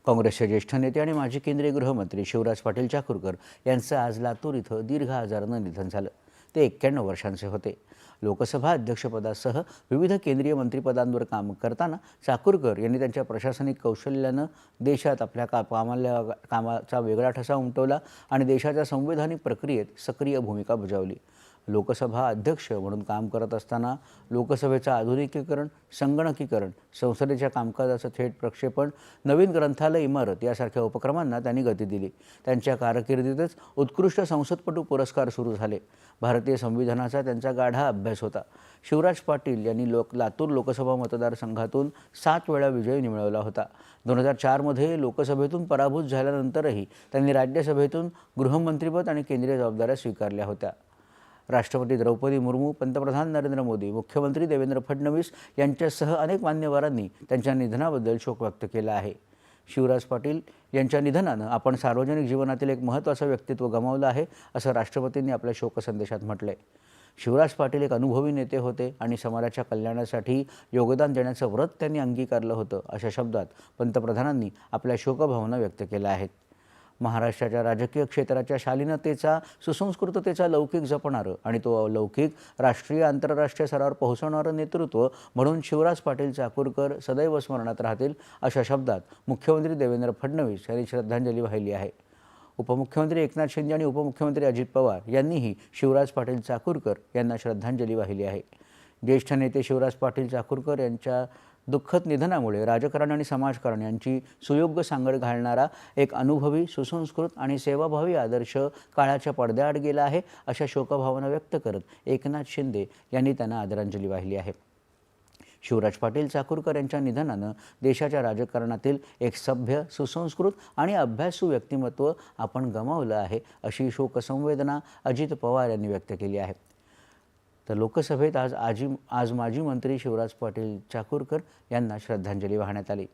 काँग्रेसचे ज्येष्ठ नेते आणि माजी केंद्रीय गृहमंत्री शिवराज पाटील चाकूरकर यांचं आज लातूर इथं दीर्घ आजारानं निधन झालं। ते 91 वर्षांचे होते। लोकसभा अध्यक्षपदासह विविध केंद्रीय मंत्रिपदांवर काम करताना चाकूरकर यांनी त्यांच्या प्रशासनिक कौशल्यानं देशात आपल्या कामाचा वेगळा ठसा उमटवला आणि देशाच्या संवैधानिक प्रक्रियेत सक्रिय भूमिका बजावली। लोकसभा अध्यक्ष म्हणून काम करत असताना लोकसभेचं आधुनिकीकरण, संगणकीकरण, संसदेच्या कामकाजाचं थेट प्रक्षेपण, नवीन ग्रंथालय इमारत यासारख्या उपक्रमांना त्यांनी गती दिली। त्यांच्या कारकिर्दीतच उत्कृष्ट संसदपटू पुरस्कार सुरू झाले। भारतीय संविधानाचा त्यांचा गाढा अभ्यास होता। शिवराज पाटील यांनी लातूर लोकसभा मतदारसंघातून 7 वेळा विजय मिळवला होता। 2004 मध्ये लोकसभेतून पराभूत झाल्यानंतरही त्यांनी राज्यसभेतून गृहमंत्रीपद आणि केंद्रीय जबाबदाऱ्या स्वीकारल्या होत्या। राष्ट्रपती द्रौपदी मुर्मू, पंतप्रधान नरेंद्र मोदी, मुख्यमंत्री देवेंद्र फडणवीस यांच्यासह अनेक मान्यवरांनी त्यांच्या निधनाबद्दल शोक व्यक्त केला आहे। शिवराज पाटील यांच्या निधनानं आपण सार्वजनिक जीवनातील एक महत्त्वाचं व्यक्तित्व गमावलं आहे, असं राष्ट्रपतींनी आपल्या शोकसंदेशात म्हटलंय। शिवराज पाटील एक अनुभवी नेते होते आणि समाजाच्या कल्याणासाठी योगदान देण्याचं व्रत त्यांनी अंगीकारलं होतं, अशा शब्दात पंतप्रधानांनी आपल्या शोकभावना व्यक्त केल्या आहेत। महाराष्ट्राच्या राजकीय क्षेत्राच्या शालीनतेचा, सुसंस्कृततेचा लौकिक जपणारं आणि तो लौकिक राष्ट्रीय आंतरराष्ट्रीय स्तरावर पोहोचवणारं नेतृत्व म्हणून शिवराज पाटील चाकूरकर सदैव स्मरणात राहतील, अशा शब्दात मुख्यमंत्री देवेंद्र फडणवीस यांनी श्रद्धांजली वाहिली आहे। उपमुख्यमंत्री एकनाथ शिंदे आणि उपमुख्यमंत्री अजित पवार यांनीही शिवराज पाटील चाकूरकर यांना श्रद्धांजली वाहिली आहे। ज्येष्ठ नेते शिवराज पाटील चाकूरकर यांच्या दुःखद निधनामुळे राजकारण आणि समाजकारण यांची सुयोग्य सांगड घालणारा एक अनुभवी, सुसंस्कृत आणि सेवाभावी आदर्श काळाच्या पडद्याआड गेला आहे, अशा शोकभावना व्यक्त करत एकनाथ शिंदे यांनी त्यांना आदरांजली वाहिली आहे। शिवराज पाटील चाकूरकर यांच्या निधनानं देशाच्या राजकारणातील एक सभ्य, सुसंस्कृत आणि अभ्यासू व्यक्तिमत्व आपण गमावलं आहे, अशी शोकसंवेदना अजित पवार यांनी व्यक्त केली आहे। तर लोकसभेत आज माजी मंत्री शिवराज पाटील चाकूरकर यांना श्रद्धांजली वाहण्यात आली।